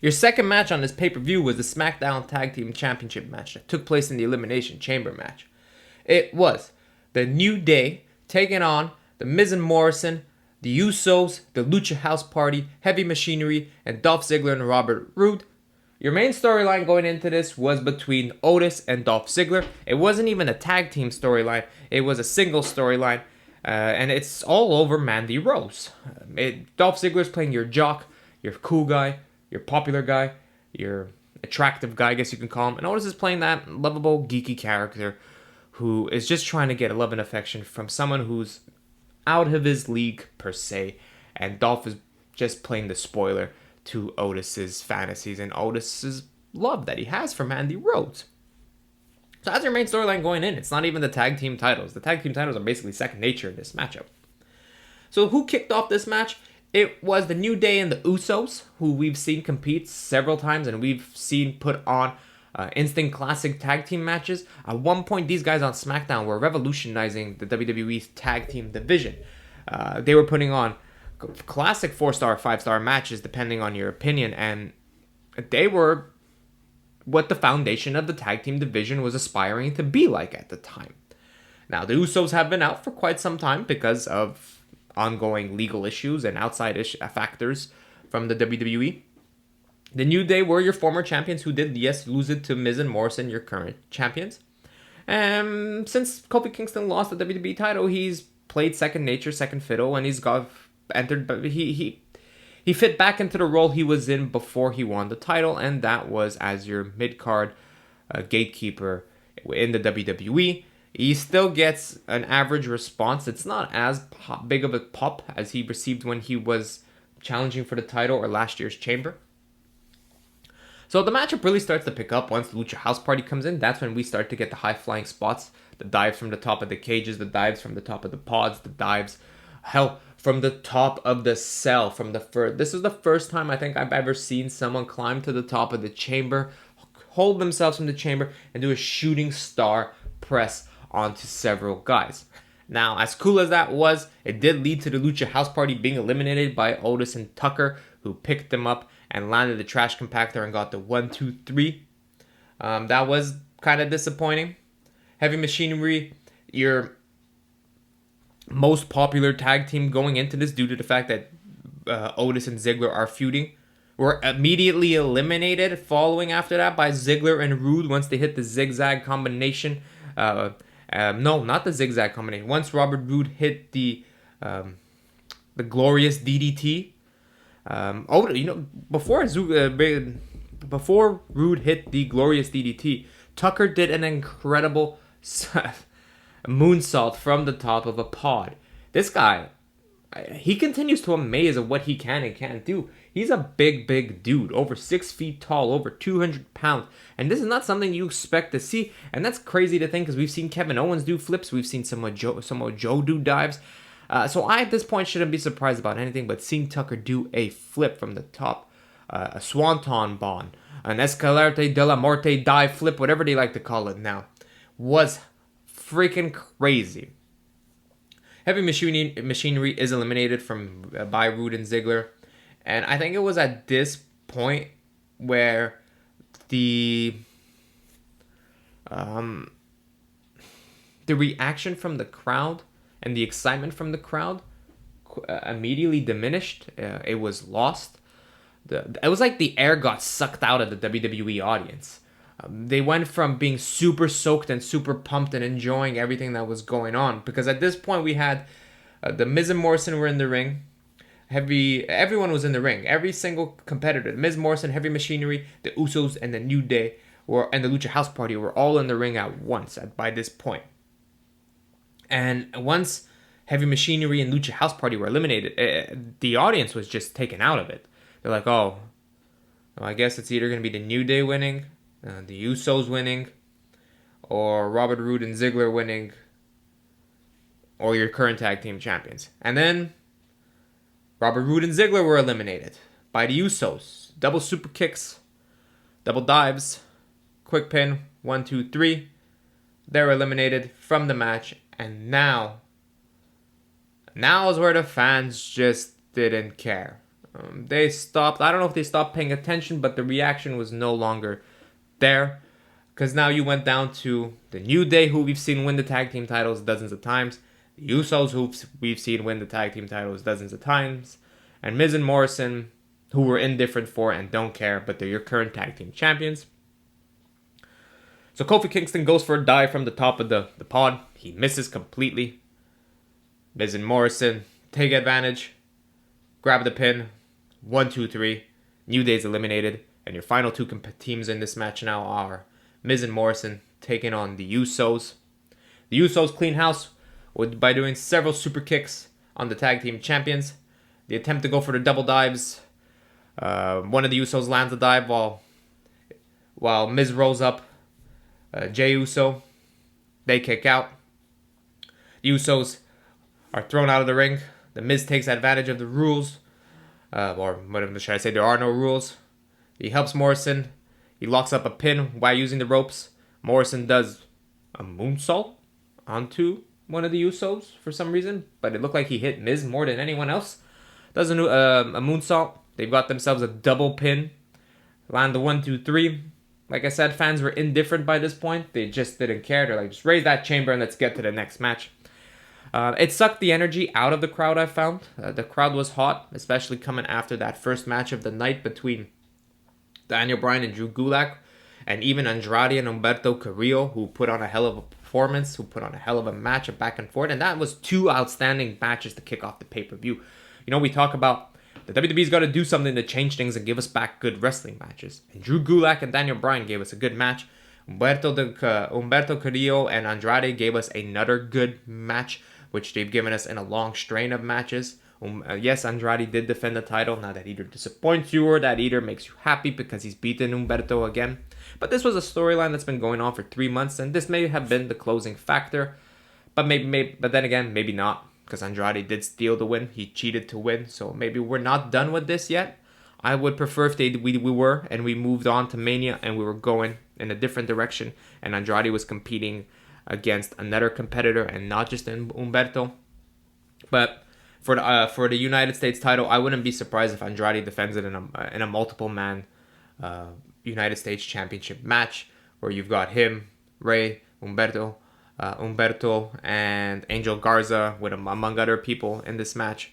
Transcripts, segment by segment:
Your second match on this pay-per-view was the Smackdown Tag Team Championship match that took place in the Elimination Chamber match. It was the New Day taking on the Miz and Morrison, the Usos, the Lucha House Party, Heavy Machinery, and Dolph Ziggler and Robert Roode. Your main storyline going into this was between Otis and Dolph Ziggler. It wasn't even a tag team storyline. It was a single storyline. And it's all over Mandy Rose. Dolph Ziggler's playing your jock, your cool guy, your popular guy, your attractive guy, I guess you can call him. And Otis is playing that lovable, geeky character who is just trying to get a love and affection from someone who's out of his league, per se. And Dolph is just playing the spoiler to Otis's fantasies and Otis's love that he has for Mandy Rose. So that's your main storyline going in. It's not even the tag team titles. The tag team titles are basically second nature in this matchup. So who kicked off this match? It was the New Day and the Usos, who we've seen compete several times and we've seen put on instant classic tag team matches. At one point, these guys on SmackDown were revolutionizing the WWE's tag team division. They were putting on classic 4-star, 5-star matches, depending on your opinion, and they were what the foundation of the tag team division was aspiring to be like at the time. Now, the Usos have been out for quite some time because of ongoing legal issues and outside factors from the WWE. The New Day were your former champions who did, yes, lose it to Miz and Morrison, your current champions. Since Kofi Kingston lost the WWE title, he's played second nature, second fiddle, and he's entered, but he fit back into the role he was in before he won the title, and that was as your mid-card gatekeeper in the WWE. He still gets an average response. It's not as big of a pop as he received when he was challenging for the title or last year's Chamber. So the matchup really starts to pick up once the Lucha House Party comes in. That's when we start to get the high-flying spots, the dives from the top of the cages, the dives from the top of the pods, the dives, hell, from the top of the cell. This is the first time I think I've ever seen someone climb to the top of the chamber, hold themselves from the chamber, and do a shooting star press onto several guys. Now, as cool as that was, it did lead to the Lucha House Party being eliminated by Otis and Tucker, who picked them up and landed the trash compactor and got the 1-2-3. That was kind of disappointing. Heavy Machinery, your most popular tag team going into this due to the fact that Otis and Ziggler are feuding, were immediately eliminated following after that by Ziggler and Roode once they hit the zigzag combination. No, not the zigzag combination. Once Robert Roode hit the glorious DDT. Before Roode hit the glorious DDT, Tucker did an incredible moonsault from the top of a pod. This guy, he continues to amaze at what he can and can't do. He's a big dude, over 6 feet tall, over 200 pounds. And this is not something you expect to see. And that's crazy to think because we've seen Kevin Owens do flips. We've seen Samoa Joe do dives. So I, at this point, shouldn't be surprised about anything but seeing Tucker do a flip from the top. A Swanton Bomb, an Escalarte de la Muerte dive flip, whatever they like to call it now, was freaking crazy. Heavy Machinery is eliminated by Roode and Ziggler. And I think it was at this point where the reaction from the crowd and the excitement from the crowd immediately diminished. It was lost. It was like the air got sucked out of the WWE audience. They went from being super soaked and super pumped and enjoying everything that was going on. Because at this point we had the Miz and Morrison were in the ring. Everyone was in the ring. Every single competitor, Miz, Morrison, Heavy Machinery, the Usos, and the New Day and the Lucha House Party were all in the ring at once by this point. And once Heavy Machinery and Lucha House Party were eliminated, the audience was just taken out of it. They're like, oh, well, I guess it's either going to be the New Day winning, the Usos winning, or Robert Roode and Ziggler winning, or your current tag team champions. And then Robert Roode and Ziggler were eliminated by the Usos. Double super kicks, double dives, quick pin, 1, 2, 3. They're eliminated from the match. And now is where the fans just didn't care. They stopped. I don't know if they stopped paying attention, but the reaction was no longer there. Because now you went down to the New Day, who we've seen win the tag team titles dozens of times. The Usos, who we've seen win the tag team titles dozens of times. And Miz and Morrison, who we're indifferent for and don't care, but they're your current tag team champions. So Kofi Kingston goes for a dive from the top of the pod. He misses completely. Miz and Morrison take advantage. Grab the pin. 1, 2, 3. New Day's eliminated. And your final two teams in this match now are Miz and Morrison taking on the Usos. The Usos clean house by doing several super kicks on the tag team champions. The attempt to go for the double dives. One of the Usos lands a dive while Miz rolls up Jey Uso. They kick out. The Usos are thrown out of the ring. The Miz takes advantage of the rules. Or what should I say? There are no rules. He helps Morrison. He locks up a pin while using the ropes. Morrison does a moonsault onto one of the Usos for some reason, but it looked like he hit Miz more than anyone else. Does a moonsault. They've got themselves a double pin. Land the 1, 2, 3. Like I said, fans were indifferent by this point. They just didn't care. They're like, just raise that chamber and let's get to the next match. It sucked the energy out of the crowd, I found. The crowd was hot, especially coming after that first match of the night between Daniel Bryan and Drew Gulak, and even Andrade and Humberto Carrillo, who put on a hell of a performance, who put on a hell of a match of back and forth, and that was two outstanding matches to kick off the pay-per-view. You know, we talk about the WWE's got to do something to change things and give us back good wrestling matches. And Drew Gulak and Daniel Bryan gave us a good match. Humberto Carrillo and Andrade gave us another good match, which they've given us in a long strain of matches. Yes, Andrade did defend the title. Now that either disappoints you or that either makes you happy because he's beaten Humberto again. But this was a storyline that's been going on for 3 months, and this may have been the closing factor. But but then again, maybe not, because Andrade did steal the win. He cheated to win, so maybe we're not done with this yet. I would prefer if we were, and we moved on to Mania, and we were going in a different direction, and Andrade was competing against another competitor and not just Humberto. But for the United States title, I wouldn't be surprised if Andrade defends it in a multiple man United States Championship match where you've got him, Rey, Humberto, and Angel Garza with among other people in this match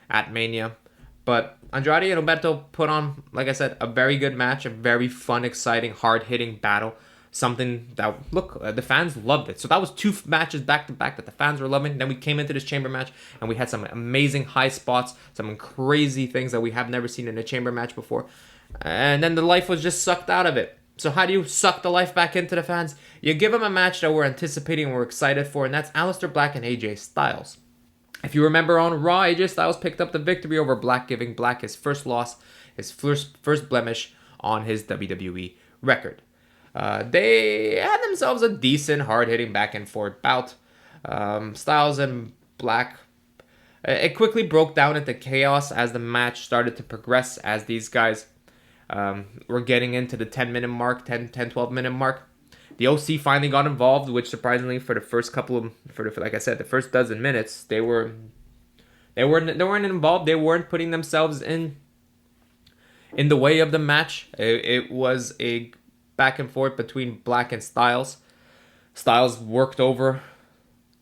at Mania. But Andrade and Humberto put on, like I said, a very good match, a very fun, exciting, hard-hitting battle. Something that, the fans loved it. So that was 2 matches back-to-back that the fans were loving. Then we came into this chamber match, and we had some amazing high spots, some crazy things that we have never seen in a chamber match before. And then the life was just sucked out of it. So how do you suck the life back into the fans? You give them a match that we're anticipating and we're excited for, and that's Aleister Black and AJ Styles. If you remember on Raw, AJ Styles picked up the victory over Black, giving Black his first loss, his first blemish on his WWE record. They had themselves a decent, hard-hitting back-and-forth bout. Styles and Black, it quickly broke down into chaos as the match started to progress, as these guys were getting into the 10-minute mark, 12-minute mark. The OC finally got involved, which surprisingly for the first like I said, the first dozen minutes, they weren't involved. They weren't putting themselves in the way of the match. It was a back and forth between Black and Styles. Styles worked over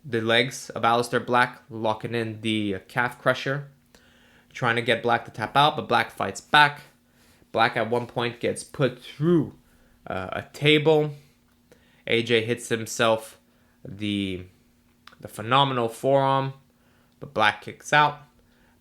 the legs of Aleister Black, locking in the calf crusher, trying to get Black to tap out, but Black fights back. Black at one point gets put through a table. AJ hits himself the phenomenal forearm, but Black kicks out.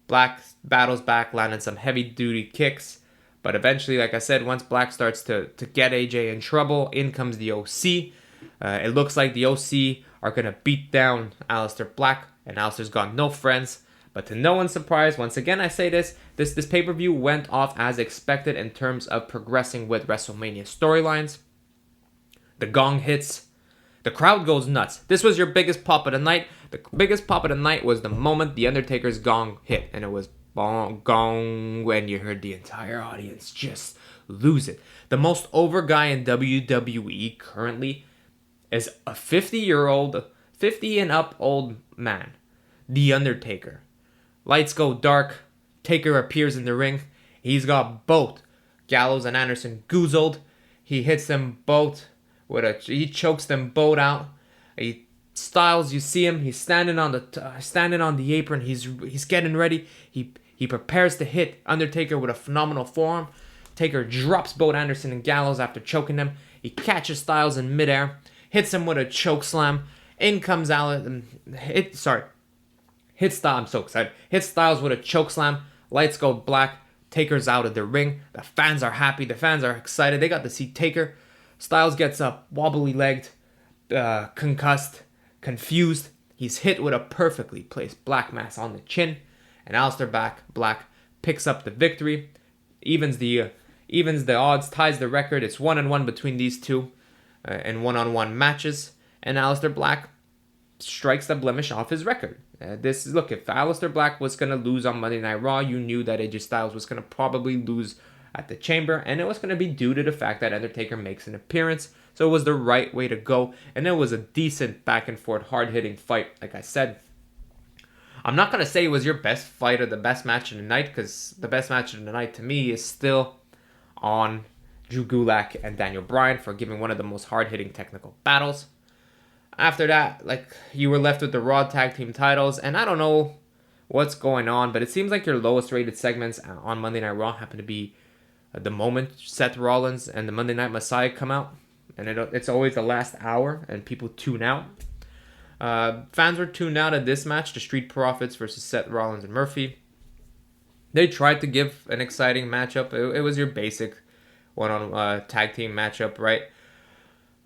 Black battles back, landing some heavy-duty kicks. But eventually, like I said, once Black starts to get AJ in trouble, in comes the OC. It looks like the OC are going to beat down Aleister Black, and Aleister's got no friends. But to no one's surprise, once again I say this pay-per-view went off as expected in terms of progressing with WrestleMania storylines. The gong hits. The crowd goes nuts. This was your biggest pop of the night. The biggest pop of the night was the moment the Undertaker's gong hit, and it was gong when you heard the entire audience just lose it. The most over guy in WWE currently is a 50 and up old man, The Undertaker. Lights go dark. Taker appears in the ring. He's got both Gallows and Anderson goozled. He hits them both he chokes them both out. Styles, you see him. He's standing on the apron. He's getting ready. He prepares to hit Undertaker with a phenomenal forearm. Taker drops both Anderson and Gallows after choking them. He catches Styles in midair, hits him with a choke slam. In comes hits Styles. I'm so excited. Hits Styles with a choke slam. Lights go black. Taker's out of the ring. The fans are happy. The fans are excited. They got to see Taker. Styles gets up, wobbly legged, concussed, confused. He's hit with a perfectly placed black mass on the chin, and Aleister Black picks up the victory, evens the odds, ties the record. It's 1-1 between these two in one-on-one matches, and Aleister Black strikes the blemish off his record. If Aleister Black was gonna lose on Monday Night Raw, you knew that AJ Styles was gonna probably lose at the Chamber, and it was going to be due to the fact that Undertaker makes an appearance. So it was the right way to go, and it was a decent back and forth, hard-hitting fight. Like I said, I'm not going to say it was your best fight or the best match of the night, because the best match of the night to me is still on Drew Gulak and Daniel Bryan for giving one of the most hard-hitting technical battles. After that, you were left with the Raw Tag Team titles, and I don't know what's going on, but it seems like your lowest rated segments on Monday Night Raw happen to be the moment Seth Rollins and the Monday Night Messiah come out, and it's always the last hour, and people tune out. Fans were tuned out at this match, the Street Profits versus Seth Rollins and Murphy. They tried to give an exciting matchup. It was your basic one-on tag team matchup, right?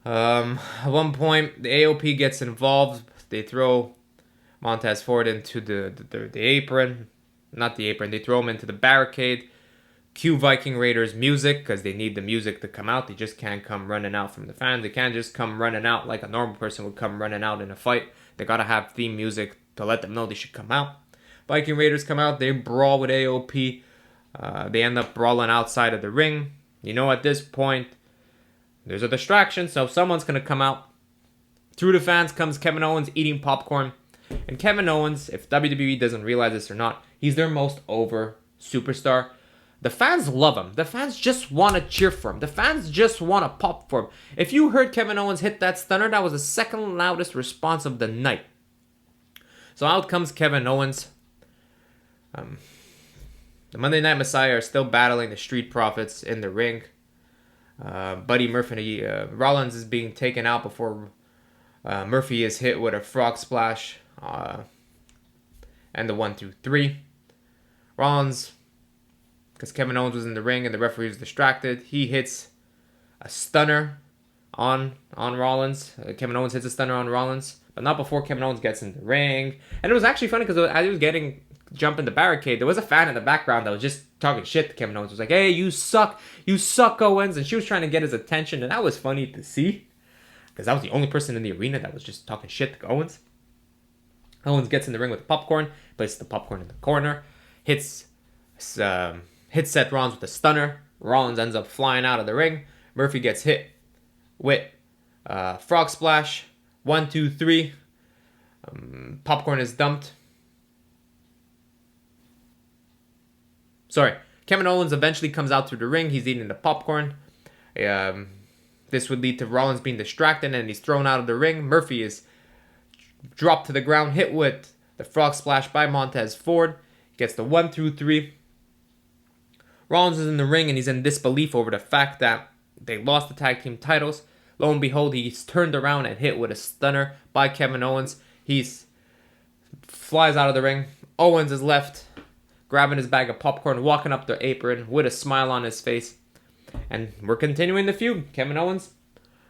At one point, the AOP gets involved. They throw Montez Ford into the apron. Not the apron. They throw him into the barricade. Cue Viking Raiders music, because they need the music to come out. They just can't come running out from the fans. They can't just come running out like a normal person would come running out in a fight. They gotta have theme music to let them know they should come out. Viking Raiders come out. They brawl with AOP. They end up brawling outside of the ring. At this point, there's a distraction, so someone's gonna come out. Through the fans comes Kevin Owens eating popcorn. And Kevin Owens, if WWE doesn't realize this or not, he's their most over superstar. The fans love him. The fans just want to cheer for him. The fans just want to pop for him. If you heard Kevin Owens hit that stunner, that was the second loudest response of the night. So out comes Kevin Owens. The Monday Night Messiah are still battling the Street Profits in the ring. Buddy Murphy, Rollins is being taken out before Murphy is hit with a frog splash and the 1-2-3. Rollins, because Kevin Owens was in the ring and the referee was distracted, he hits a stunner on Rollins. Kevin Owens hits a stunner on Rollins, but not before Kevin Owens gets in the ring. And it was actually funny because as he was jumping the barricade, there was a fan in the background that was just talking shit to Kevin Owens. It was like, "Hey, you suck, Owens," and she was trying to get his attention, and that was funny to see because that was the only person in the arena that was just talking shit to Owens. Owens gets in the ring with the popcorn, places the popcorn in the corner, hits Seth Rollins with a stunner. Rollins ends up flying out of the ring. Murphy gets hit with frog splash. 1-2-3. Popcorn is dumped. Kevin Owens eventually comes out through the ring. He's eating the popcorn. This would lead to Rollins being distracted and he's thrown out of the ring. Murphy is dropped to the ground, hit with the frog splash by Montez Ford. Gets the 1-2-3. Rollins is in the ring and he's in disbelief over the fact that they lost the tag team titles. Lo and behold, he's turned around and hit with a stunner by Kevin Owens. He flies out of the ring. Owens is left grabbing his bag of popcorn, walking up the apron with a smile on his face. And we're continuing the feud. Kevin Owens,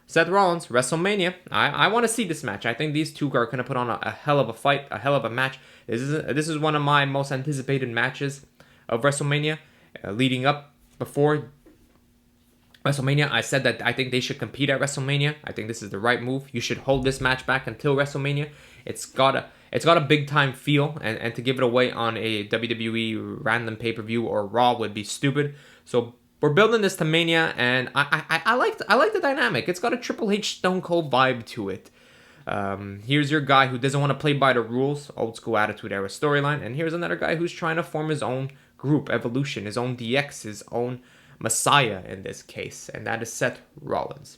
Seth Rollins, WrestleMania. I want to see this match. I think these two are going to put on a hell of a fight, a hell of a match. This is one of my most anticipated matches of WrestleMania. Leading up before WrestleMania, I said that I think they should compete at WrestleMania. I think this is the right move. You should hold this match back until WrestleMania. It's got a big time feel, and to give it away on a WWE random pay-per-view or Raw would be stupid. So we're building this to Mania, and I like the dynamic. It's got a Triple H Stone Cold vibe to it. Here's your guy who doesn't want to play by the rules, old school Attitude Era storyline, and here's another guy who's trying to form his own group, evolution, his own DX, his own Messiah in this case, and that is Seth Rollins.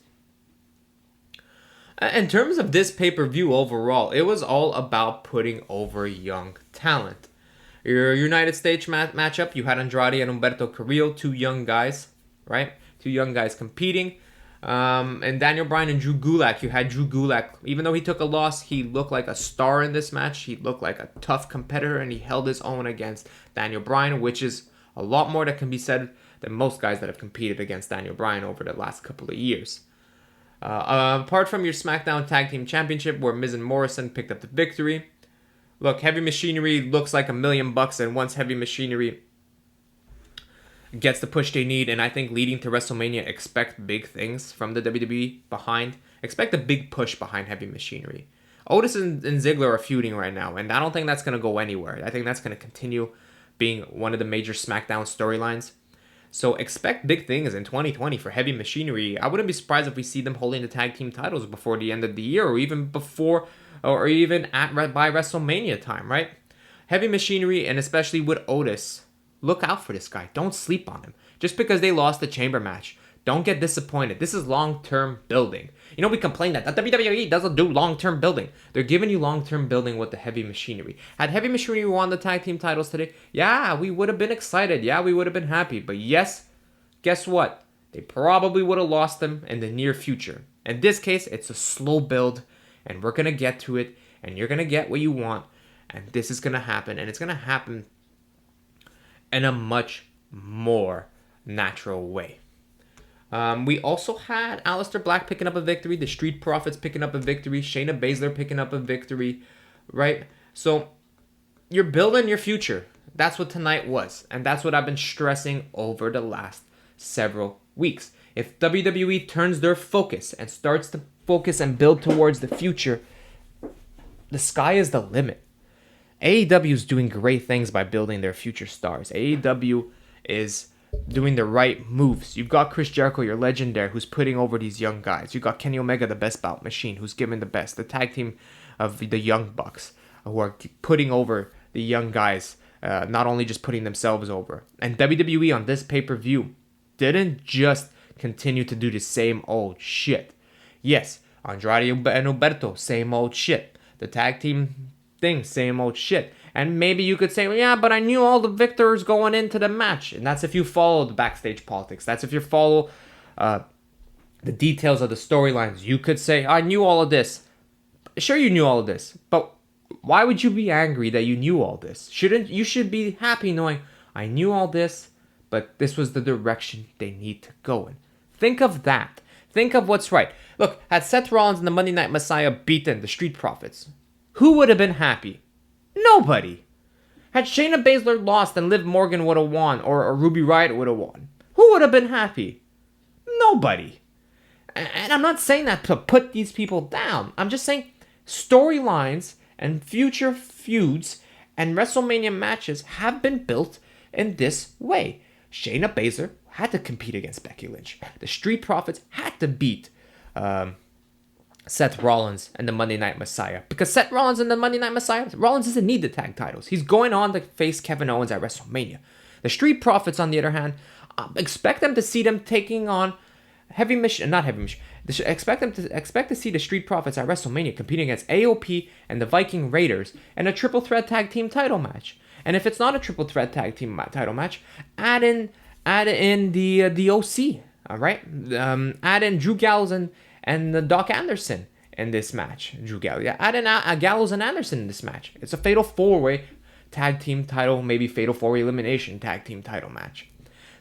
In terms of this pay-per-view overall, it was all about putting over young talent. Your United States matchup, you had Andrade and Humberto Carrillo, two young guys, right? Two young guys competing. And Daniel Bryan and Drew Gulak, you had Drew Gulak. Even though he took a loss, he looked like a star in this match. He looked like a tough competitor, and he held his own against Daniel Bryan, which is a lot more that can be said than most guys that have competed against Daniel Bryan over the last couple of years. Apart from your SmackDown Tag Team Championship, where Miz and Morrison picked up the victory, look, Heavy Machinery looks like $1 million, and once Heavy Machinery gets the push they need, and I think leading to WrestleMania, expect big things from the WWE expect a big push behind Heavy Machinery. Otis and Ziggler are feuding right now, and I don't think that's going to go anywhere. I think that's going to continue being one of the major SmackDown storylines. So expect big things in 2020 for Heavy Machinery. I wouldn't be surprised if we see them holding the tag team titles before the end of the year, or even before, or even by WrestleMania time, right? Heavy Machinery, and especially with Otis, look out for this guy. Don't sleep on him. Just because they lost the chamber match, don't get disappointed. This is long-term building. You know, we complain that the WWE doesn't do long-term building. They're giving you long-term building with the Heavy Machinery. Had Heavy Machinery won the tag team titles today, yeah, we would have been excited. Yeah, we would have been happy. But yes, guess what? They probably would have lost them in the near future. In this case, it's a slow build, and we're going to get to it, and you're going to get what you want, and this is going to happen, and it's going to happen in a much more natural way. We also had Aleister Black picking up a victory, the Street Profits picking up a victory, Shayna Baszler picking up a victory, right? So you're building your future. That's what tonight was, and that's what I've been stressing over the last several weeks. If WWE turns their focus and starts to focus and build towards the future, the sky is the limit. AEW is doing great things by building their future stars. AEW is doing the right moves. You've got Chris Jericho, your legend there, who's putting over these young guys. You've got Kenny Omega, the best bout machine, who's giving the best. The tag team of the Young Bucks, who are putting over the young guys, not only just putting themselves over. And WWE on this pay-per-view didn't just continue to do the same old shit. Yes, Andrade and Humberto, same old shit. The tag team thing, same old shit. And maybe you could say, well, yeah, but I knew all the victors going into the match. And that's if you follow the backstage politics. That's if you follow the details of the storylines. You could say, I knew all of this. Sure, you knew all of this. But why would you be angry that you knew all this? You should be happy knowing, I knew all this, but this was the direction they need to go in. Think of that. Think of what's right. Look, had Seth Rollins and the Monday Night Messiah beaten the Street Profits, who would have been happy? Nobody. Had Shayna Baszler lost and Liv Morgan would have won, or Ruby Riott would have won, who would have been happy? Nobody. And I'm not saying that to put these people down. I'm just saying storylines and future feuds and WrestleMania matches have been built in this way. Shayna Baszler had to compete against Becky Lynch. The Street Profits had to beat Seth Rollins and the Monday Night Messiah. Because Seth Rollins and the Monday Night Messiah, Rollins doesn't need the tag titles. He's going on to face Kevin Owens at WrestleMania. The Street Profits, on the other hand, expect them to see them taking on expect to see the Street Profits at WrestleMania competing against AOP and the Viking Raiders in a triple threat tag team title match. And if it's not a triple threat tag team title match, add in the OC. All right, add in Drew Gallows and Doc Anderson in this match. Drew Gallows, yeah, add in Gallows and Anderson in this match. It's a fatal 4-way tag team title, maybe fatal 4-way elimination tag team title match.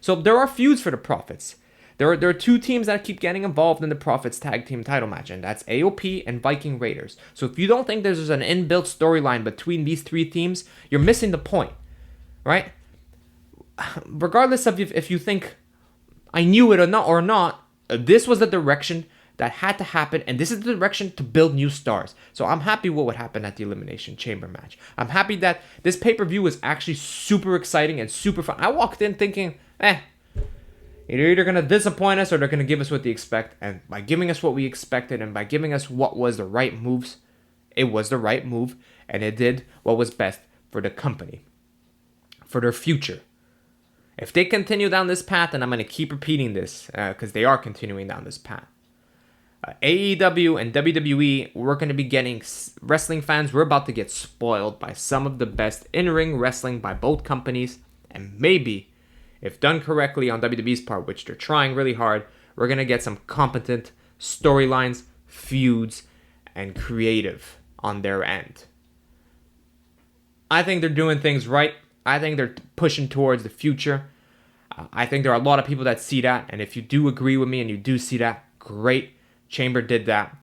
So there are feuds for the Profits. There are two teams that keep getting involved in the Profits tag team title match, and that's AOP and Viking Raiders. So if you don't think there's an inbuilt storyline between these three teams, you're missing the point, right? Regardless of if you think I knew it or not, this was the direction that had to happen, and this is the direction to build new stars. So I'm happy with what happened at the Elimination Chamber match. I'm happy that this pay-per-view was actually super exciting and super fun. I walked in thinking, they're either going to disappoint us or they're going to give us what they expect. And by giving us what we expected and by giving us what was the right moves, it was the right move, and it did what was best for the company, for their future, If they continue down this path, and I'm going to keep repeating this because they are continuing down this path, AEW and WWE, we're going to be getting wrestling fans. We're about to get spoiled by some of the best in-ring wrestling by both companies. And maybe, if done correctly on WWE's part, which they're trying really hard, we're going to get some competent storylines, feuds, and creative on their end. I think they're doing things right. I think they're pushing towards the future. I think there are a lot of people that see that. And if you do agree with me and you do see that, great. Chamber did that.